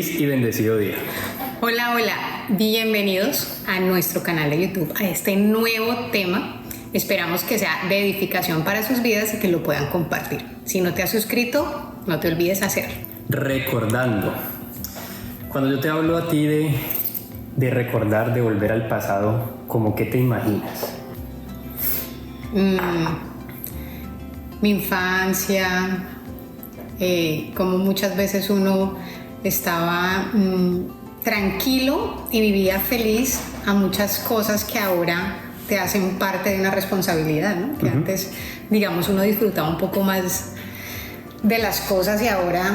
Feliz y bendecido día. Hola, bienvenidos a nuestro canal de YouTube, a este nuevo tema. Esperamos que sea de edificación para sus vidas y que lo puedan compartir. Si no te has suscrito, no te olvides hacerlo. Recordando. Cuando yo te hablo a ti de recordar, de volver al pasado, ¿cómo qué te imaginas? Mi infancia, como muchas veces uno estaba tranquilo y vivía feliz a muchas cosas que ahora te hacen parte de una responsabilidad, ¿no? Que antes, digamos, uno disfrutaba un poco más de las cosas y ahora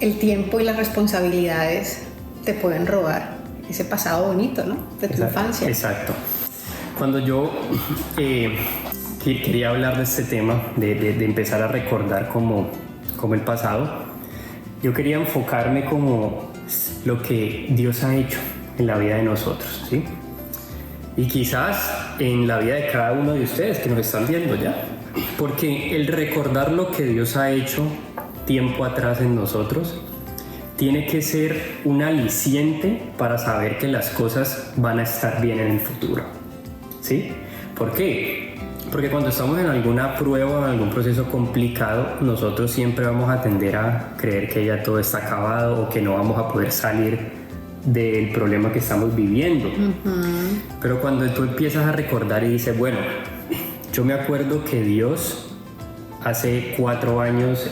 el tiempo y las responsabilidades te pueden robar ese pasado bonito, ¿no? De tu infancia. Exacto. Cuando yo quería hablar de este tema, de empezar a recordar como el pasado, yo quería enfocarme como lo que Dios ha hecho en la vida de nosotros, ¿sí? Y quizás en la vida de cada uno de ustedes que nos están viendo ya, porque el recordar lo que Dios ha hecho tiempo atrás en nosotros tiene que ser un aliciente para saber que las cosas van a estar bien en el futuro, ¿sí? ¿Por qué? Porque cuando estamos en alguna prueba o en algún proceso complicado, nosotros siempre vamos a tender a creer que ya todo está acabado o que no vamos a poder salir del problema que estamos viviendo. Pero cuando tú empiezas a recordar y dices, bueno, yo me acuerdo que Dios hace 4 años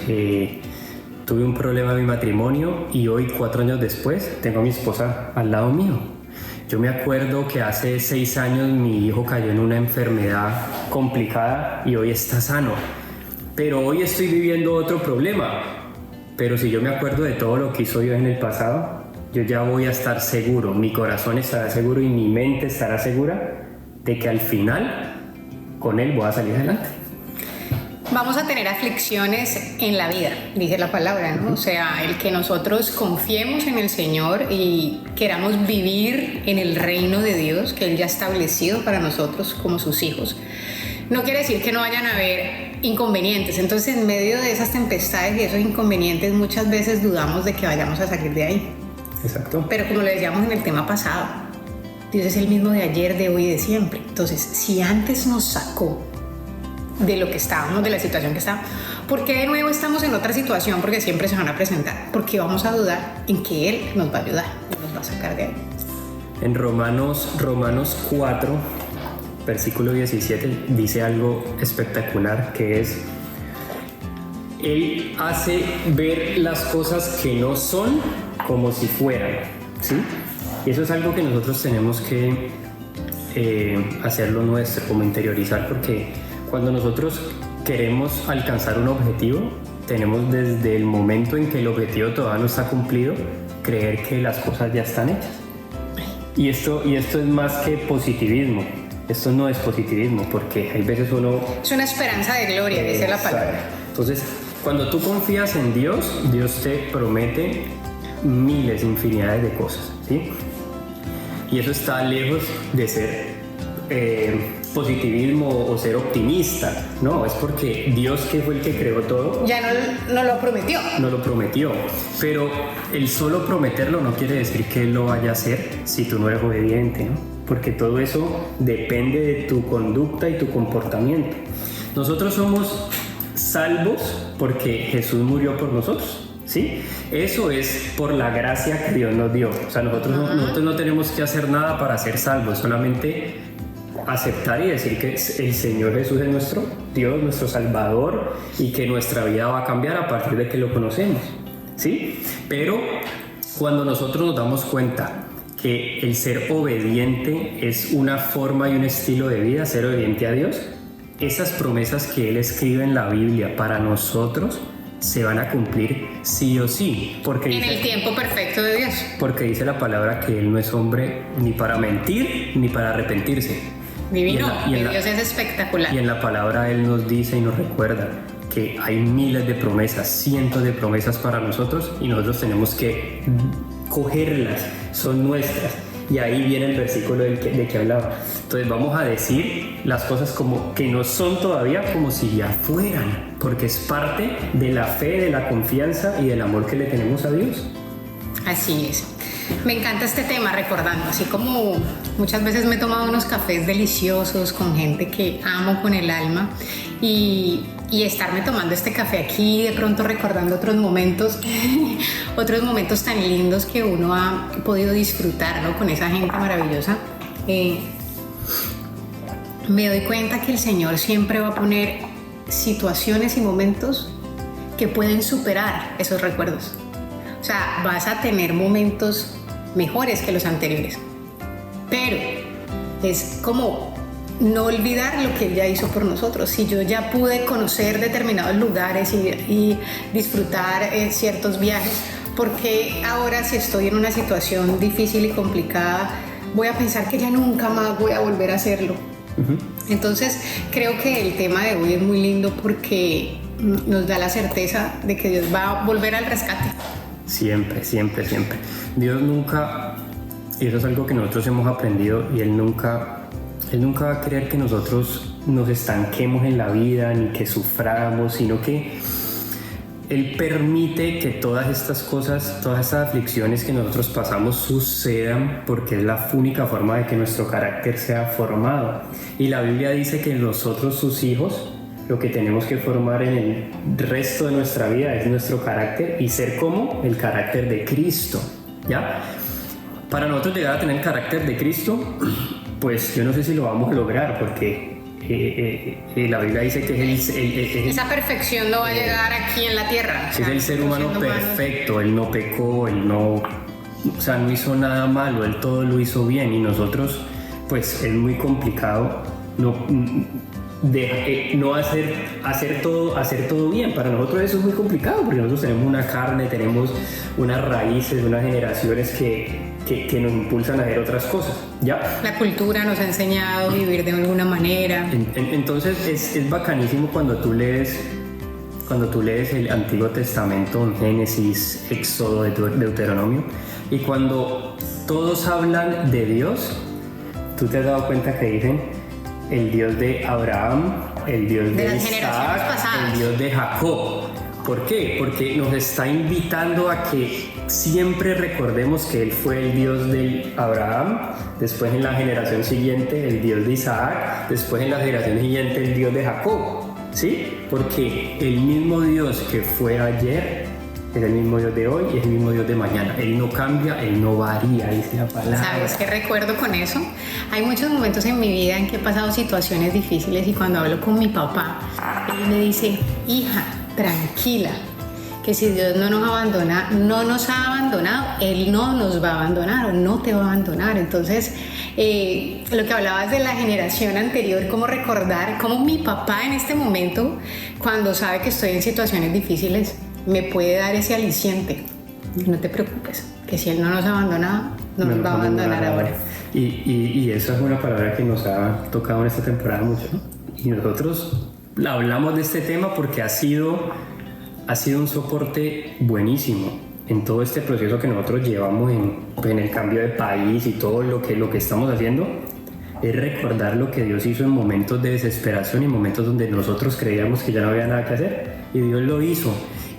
tuve un problema en mi matrimonio y hoy 4 años después tengo a mi esposa al lado mío. Yo me acuerdo que hace 6 años mi hijo cayó en una enfermedad complicada y hoy está sano. Pero hoy estoy viviendo otro problema. Pero si yo me acuerdo de todo lo que hizo Dios en el pasado, yo ya voy a estar seguro, mi corazón estará seguro y mi mente estará segura de que al final con Él voy a salir adelante. Vamos a tener aflicciones en la vida, dice la palabra, ¿no? O sea, el que nosotros confiemos en el Señor y queramos vivir en el reino de Dios que Él ya ha establecido para nosotros como sus hijos, no quiere decir que no vayan a haber inconvenientes. Entonces, en medio de esas tempestades y esos inconvenientes, muchas veces dudamos de que vayamos a salir de ahí. Exacto. Pero como le decíamos en el tema pasado, Dios es el mismo de ayer, de hoy y de siempre. Entonces, si antes nos sacó de lo que estábamos, de la situación que estábamos, ¿por qué de nuevo estamos en otra situación? Porque siempre se van a presentar. Porque vamos a dudar en que Él nos va a ayudar y nos va a sacar de ahí. En Romanos 4, versículo 17, dice algo espectacular, que es: Él hace ver las cosas que no son como si fueran, ¿sí? Y eso es algo que nosotros tenemos que hacerlo nuestro, como interiorizar, porque cuando nosotros queremos alcanzar un objetivo, tenemos desde el momento en que el objetivo todavía no está cumplido, creer que las cosas ya están hechas. Y esto es más que positivismo. Esto no es positivismo, porque hay veces uno... Es una esperanza de gloria, dice la palabra. Entonces, cuando tú confías en Dios, Dios te promete miles, infinidades de cosas, ¿sí? Y eso está lejos de ser positivismo o ser optimista. No, es porque Dios, que fue el que creó todo, ya no lo prometió. No lo prometió. Pero el solo prometerlo no quiere decir que Él lo vaya a hacer si tú no eres obediente, ¿no? Porque todo eso depende de tu conducta y tu comportamiento. Nosotros somos salvos porque Jesús murió por nosotros, ¿sí? Eso es por la gracia que Dios nos dio. O sea, nosotros no tenemos que hacer nada para ser salvos, solamente aceptar y decir que el Señor Jesús es nuestro Dios, nuestro Salvador, y que nuestra vida va a cambiar a partir de que lo conocemos, ¿sí? Pero cuando nosotros nos damos cuenta que el ser obediente es una forma y un estilo de vida, ser obediente a Dios, esas promesas que Él escribe en la Biblia para nosotros se van a cumplir sí o sí, porque en el tiempo perfecto de Dios. Porque dice la palabra que Él no es hombre ni para mentir ni para arrepentirse. Divino, Dios es espectacular. Y en la palabra Él nos dice y nos recuerda que hay miles de promesas, cientos de promesas para nosotros, y nosotros tenemos que cogerlas, son nuestras. Y ahí viene el versículo de que hablaba. Entonces vamos a decir las cosas como que no son todavía, como si ya fueran, porque es parte de la fe, de la confianza y del amor que le tenemos a Dios. Así es. Me encanta este tema, recordando, así como muchas veces me he tomado unos cafés deliciosos con gente que amo con el alma y estarme tomando este café aquí, de pronto recordando otros momentos tan lindos que uno ha podido disfrutar, ¿no? Con esa gente maravillosa. Me doy cuenta que el Señor siempre va a poner situaciones y momentos que pueden superar esos recuerdos. O sea, vas a tener momentos mejores que los anteriores, pero es como no olvidar lo que Él ya hizo por nosotros. Si yo ya pude conocer determinados lugares y disfrutar ciertos viajes, ¿por qué ahora, si estoy en una situación difícil y complicada, voy a pensar que ya nunca más voy a volver a hacerlo? Entonces creo que el tema de hoy es muy lindo porque nos da la certeza de que Dios va a volver al rescate. Siempre, siempre, siempre. Dios nunca, y eso es algo que nosotros hemos aprendido, y Él nunca va a querer que nosotros nos estanquemos en la vida ni que suframos, sino que Él permite que todas estas cosas, todas estas aflicciones que nosotros pasamos sucedan, porque es la única forma de que nuestro carácter sea formado. Y la Biblia dice que nosotros, sus hijos, lo que tenemos que formar en el resto de nuestra vida es nuestro carácter y ser como el carácter de Cristo, ¿ya? Para nosotros llegar a tener el carácter de Cristo, pues yo no sé si lo vamos a lograr, porque la Biblia dice que esa perfección no va a llegar aquí en la tierra. Es el ser humano perfecto, Él no pecó, Él no hizo nada malo, Él todo lo hizo bien, y nosotros, pues es muy complicado no hacer todo bien. Para nosotros eso es muy complicado, porque nosotros tenemos una carne, tenemos unas raíces, unas generaciones que nos impulsan a hacer otras cosas, ¿ya? La cultura nos ha enseñado a vivir de alguna manera. Entonces es bacanísimo cuando tú lees el Antiguo Testamento, en Génesis, Éxodo, Deuteronomio, y cuando todos hablan de Dios, tú te has dado cuenta que dicen el Dios de Abraham, el Dios de Isaac, el Dios de Jacob. ¿Por qué? Porque nos está invitando a que siempre recordemos que Él fue el Dios de Abraham, después en la generación siguiente el Dios de Isaac, después en la generación siguiente el Dios de Jacob, ¿sí? Porque el mismo Dios que fue ayer es el mismo Dios de hoy y es el mismo Dios de mañana. Él no cambia, Él no varía, dice la palabra. ¿Sabes qué recuerdo con eso? Hay muchos momentos en mi vida en que he pasado situaciones difíciles y cuando hablo con mi papá, él me dice: hija, tranquila, que si Dios no nos ha abandonado, Él no nos va a abandonar o no te va a abandonar. Entonces, lo que hablabas de la generación anterior, cómo recordar cómo mi papá en este momento, cuando sabe que estoy en situaciones difíciles, me puede dar ese aliciente. No te preocupes, que si Él no nos ha abandonado, no nos va a abandonar ahora. Y esa es una palabra que nos ha tocado en esta temporada mucho, ¿no? Y nosotros hablamos de este tema porque ha sido un soporte buenísimo en todo este proceso que nosotros llevamos en el cambio de país y todo lo que estamos haciendo. Es recordar lo que Dios hizo en momentos de desesperación y momentos donde nosotros creíamos que ya no había nada que hacer, y Dios lo hizo.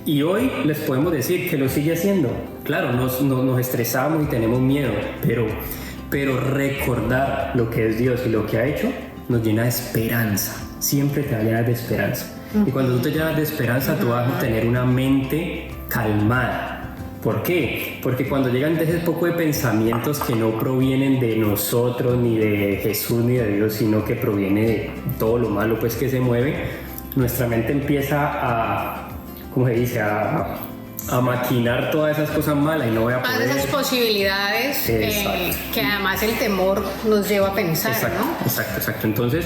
Y hoy les podemos decir que lo sigue haciendo. Claro, nos estresamos y tenemos miedo, pero recordar lo que es Dios y lo que ha hecho nos llena de esperanza. Siempre te va a llenar de esperanza. Y cuando tú te llenas de esperanza, tú vas a tener una mente calmada. ¿Por qué? Porque cuando llegan ese poco de pensamientos que no provienen de nosotros, ni de Jesús, ni de Dios, sino que proviene de todo lo malo pues que se mueve, nuestra mente empieza a maquinar todas esas cosas malas y no voy a poder... Todas esas posibilidades que además el temor nos lleva a pensar, exacto, ¿no? Exacto. Entonces,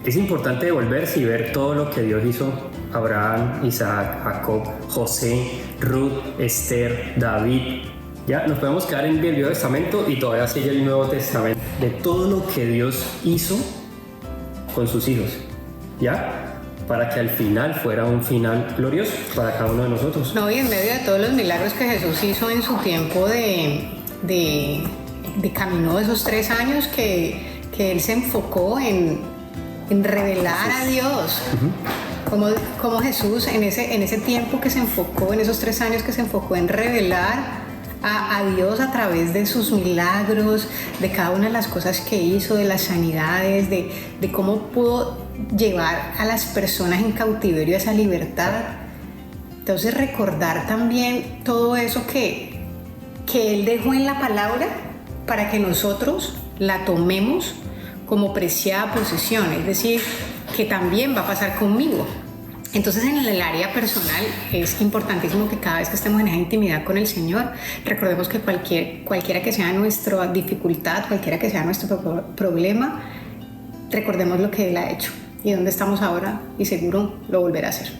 es importante devolverse y ver todo lo que Dios hizo. Abraham, Isaac, Jacob, José, Ruth, Esther, David. Ya nos podemos quedar en el Viejo Testamento y todavía sigue el Nuevo Testamento. De todo lo que Dios hizo con sus hijos, ¿ya? Para que al final fuera un final glorioso para cada uno de nosotros. No, y en medio de todos los milagros que Jesús hizo en su tiempo de camino de esos 3 años, que Él se enfocó en revelar a Dios. Como Jesús en ese tiempo que se enfocó, en esos 3 años que se enfocó en revelar a Dios a través de sus milagros, de cada una de las cosas que hizo, de las sanidades, de cómo pudo llevar a las personas en cautiverio a esa libertad. Entonces recordar también todo eso que Él dejó en la palabra para que nosotros la tomemos como preciada posesión, es decir, que también va a pasar conmigo. Entonces en el área personal es importantísimo que cada vez que estemos en esa intimidad con el Señor, recordemos que cualquiera que sea nuestra dificultad, cualquiera que sea nuestro problema, recordemos lo que Él ha hecho y dónde estamos ahora, y seguro lo volverá a hacer.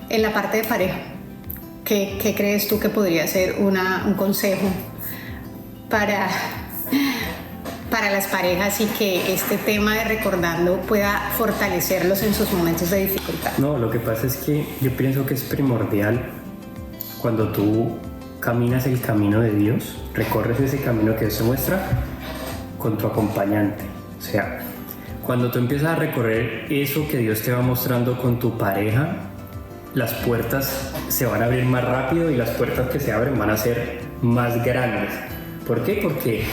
En la parte de pareja, ¿qué crees tú que podría ser un consejo para las parejas y que este tema de recordando pueda fortalecerlos en sus momentos de dificultad? No, lo que pasa es que yo pienso que es primordial cuando tú caminas el camino de Dios, recorres ese camino que Dios te muestra con tu acompañante. O sea, cuando tú empiezas a recorrer eso que Dios te va mostrando con tu pareja, las puertas se van a abrir más rápido y las puertas que se abren van a ser más grandes. ¿Por qué? Porque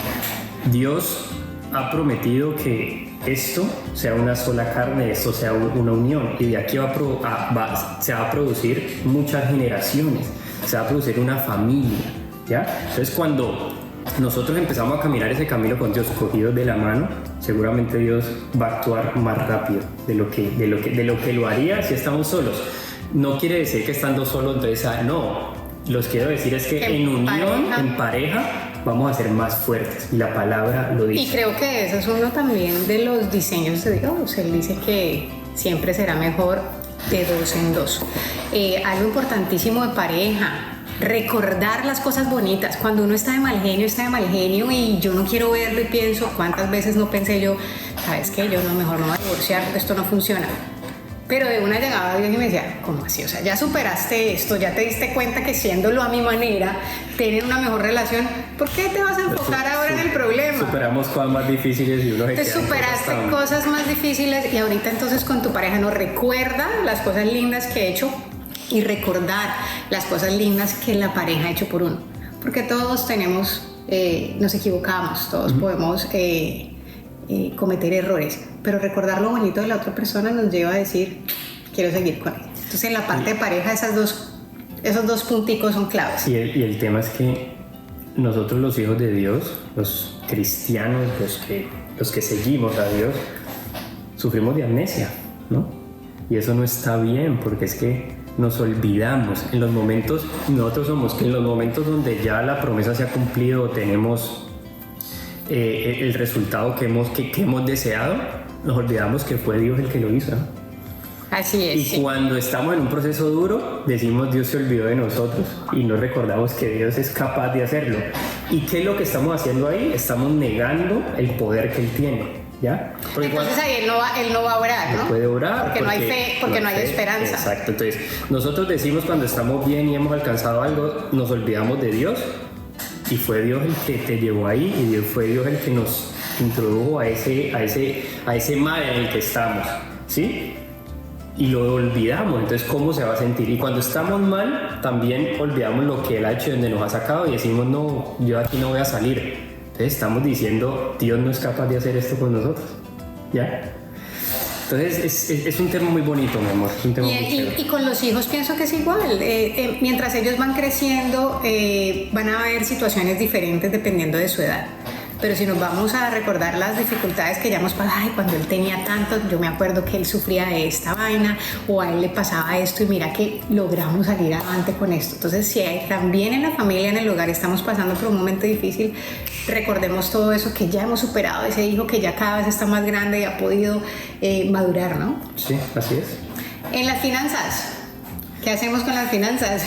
Dios ha prometido que esto sea una sola carne, esto sea una unión, y de aquí se va a producir muchas generaciones, se va a producir una familia, ¿ya? Entonces cuando nosotros empezamos a caminar ese camino con Dios cogidos de la mano, seguramente Dios va a actuar más rápido de lo que lo haría si estamos solos. No quiere decir que estando solos, entonces, no, los quiero decir es que en unión, en pareja, vamos a ser más fuertes, y la palabra lo dice. Y creo que ese es uno también de los diseños de Dios. Él dice que siempre será mejor de 2 en 2. Algo importantísimo de pareja, recordar las cosas bonitas. Cuando uno está de mal genio y yo no quiero verlo y pienso, ¿cuántas veces no pensé yo, sabes qué, yo no, mejor no voy a divorciar, esto no funciona? Pero de una llegaba a Dios y me decía, ¿cómo así? O sea, ya superaste esto, ya te diste cuenta que siéndolo a mi manera, tienen una mejor relación, ¿por qué te vas a enfocar ahora en el problema? Superamos cosas más difíciles y uno se te superaste cosas más difíciles, y ahorita entonces con tu pareja no recuerda las cosas lindas que he hecho y recordar las cosas lindas que la pareja ha hecho por uno. Porque todos nos equivocamos, todos podemos cometer errores, pero recordar lo bonito de la otra persona nos lleva a decir, quiero seguir con ella. Entonces en la parte de pareja esos dos punticos son claves. Y el tema es que nosotros, los hijos de Dios, los cristianos, los que seguimos a Dios, sufrimos de amnesia, ¿no? Y eso no está bien, porque es que nos olvidamos en los momentos, nosotros somos que en los momentos donde ya la promesa se ha cumplido, tenemos el resultado que hemos deseado, nos olvidamos que fue Dios el que lo hizo, ¿no? Así es. Y sí. Cuando estamos en un proceso duro, decimos Dios se olvidó de nosotros, y no recordamos que Dios es capaz de hacerlo. ¿Y qué es lo que estamos haciendo ahí? Estamos negando el poder que Él tiene, ¿ya? Porque entonces ahí él no va a orar, ¿no? No puede orar. Porque no hay fe, porque no hay esperanza. Exacto. Entonces, nosotros decimos cuando estamos bien y hemos alcanzado algo, nos olvidamos de Dios, y fue Dios el que te llevó ahí, y fue Dios el que nos introdujo a ese mar en el que estamos, ¿sí? Y lo olvidamos. Entonces, ¿cómo se va a sentir? Y cuando estamos mal, también olvidamos lo que Él ha hecho, donde nos ha sacado, y decimos, no, yo aquí no voy a salir. Entonces estamos diciendo, Dios no es capaz de hacer esto con nosotros, ¿ya? Entonces es un tema muy bonito, mi amor, es un tema muy chévere. Y con los hijos pienso que es igual. Mientras ellos van creciendo, van a haber situaciones diferentes dependiendo de su edad. Pero si nos vamos a recordar las dificultades que ya hemos pasado, ay, cuando él tenía tanto, yo me acuerdo que él sufría de esta vaina, o a él le pasaba esto, y mira que logramos salir adelante con esto. Entonces, si también en la familia, en el hogar, estamos pasando por un momento difícil, recordemos todo eso que ya hemos superado, ese hijo que ya cada vez está más grande y ha podido madurar, ¿no? Sí, así es. En las finanzas, ¿qué hacemos con las finanzas?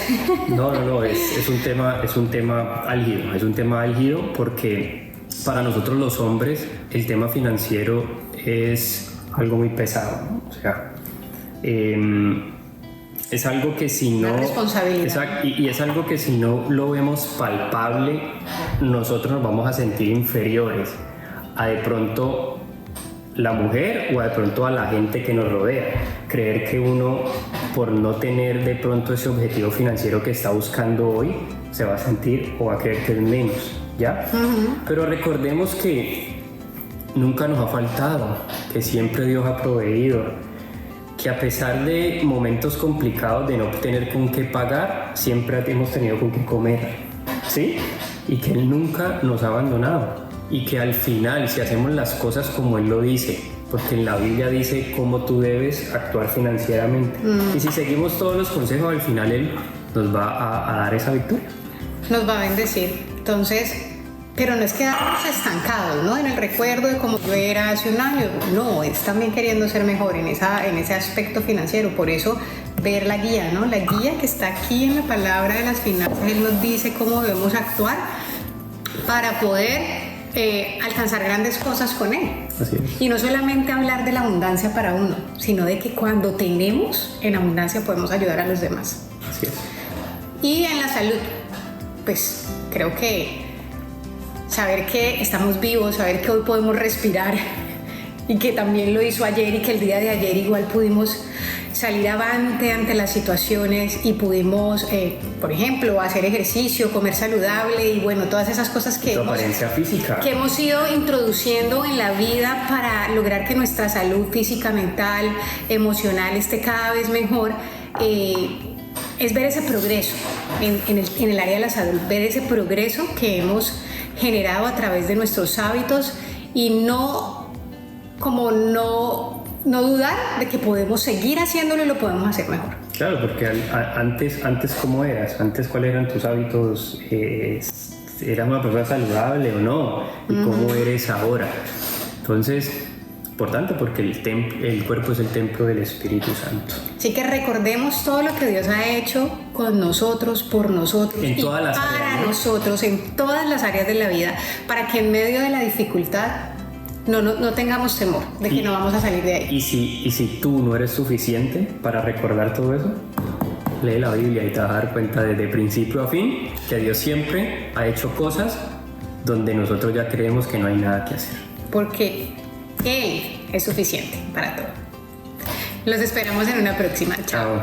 No, es un tema álgido, porque para nosotros los hombres el tema financiero es algo muy pesado, ¿no? O sea, es algo que si no... Una responsabilidad. Y es algo que si no lo vemos palpable, nosotros nos vamos a sentir inferiores a de pronto la mujer o de pronto a la gente que nos rodea. creer que uno, por no tener de pronto ese objetivo financiero que está buscando hoy, se va a sentir o va a creer que es menos, ¿ya? Pero recordemos que nunca nos ha faltado, que siempre Dios ha proveído, que a pesar de momentos complicados de no tener con qué pagar, siempre hemos tenido con qué comer, ¿sí? Y que Él nunca nos ha abandonado, y que al final, si hacemos las cosas como Él lo dice, porque en la Biblia dice cómo tú debes actuar financieramente, y si seguimos todos los consejos, al final Él nos va a dar esa victoria. Nos va a bendecir. Entonces, pero no es quedarnos estancados, ¿no? En el recuerdo de cómo yo era hace un año. No, es también queriendo ser mejor en ese aspecto financiero. Por eso, ver la guía, ¿no? La guía que está aquí en la palabra de las finanzas, Él nos dice cómo debemos actuar para poder alcanzar grandes cosas con Él. Así es. Y no solamente hablar de la abundancia para uno, sino de que cuando tenemos en abundancia podemos ayudar a los demás. Así es. Y en la salud, pues creo que saber que estamos vivos, saber que hoy podemos respirar y que también lo hizo ayer y que el día de ayer igual pudimos salir avante ante las situaciones y pudimos, por ejemplo, hacer ejercicio, comer saludable y bueno, todas esas cosas que hemos ido introduciendo en la vida para lograr que nuestra salud física, mental, emocional esté cada vez mejor. Es ver ese progreso en el área de la salud, ver ese progreso que hemos generado a través de nuestros hábitos y no dudar de que podemos seguir haciéndolo y lo podemos hacer mejor. Claro, porque antes ¿cómo eras? Antes, ¿cuáles eran tus hábitos? ¿Eras una persona saludable o no? ¿Y cómo eres ahora? Entonces, importante porque el cuerpo es el templo del Espíritu Santo. Así que recordemos todo lo que Dios ha hecho con nosotros, por nosotros y para nosotros, en todas las áreas de la vida, para que en medio de la dificultad no tengamos temor de que no vamos a salir de ahí. Y si tú no eres suficiente para recordar todo eso, lee la Biblia y te vas a dar cuenta desde principio a fin que Dios siempre ha hecho cosas donde nosotros ya creemos que no hay nada que hacer. Porque Él es suficiente para todo. Los esperamos en una próxima. Chao.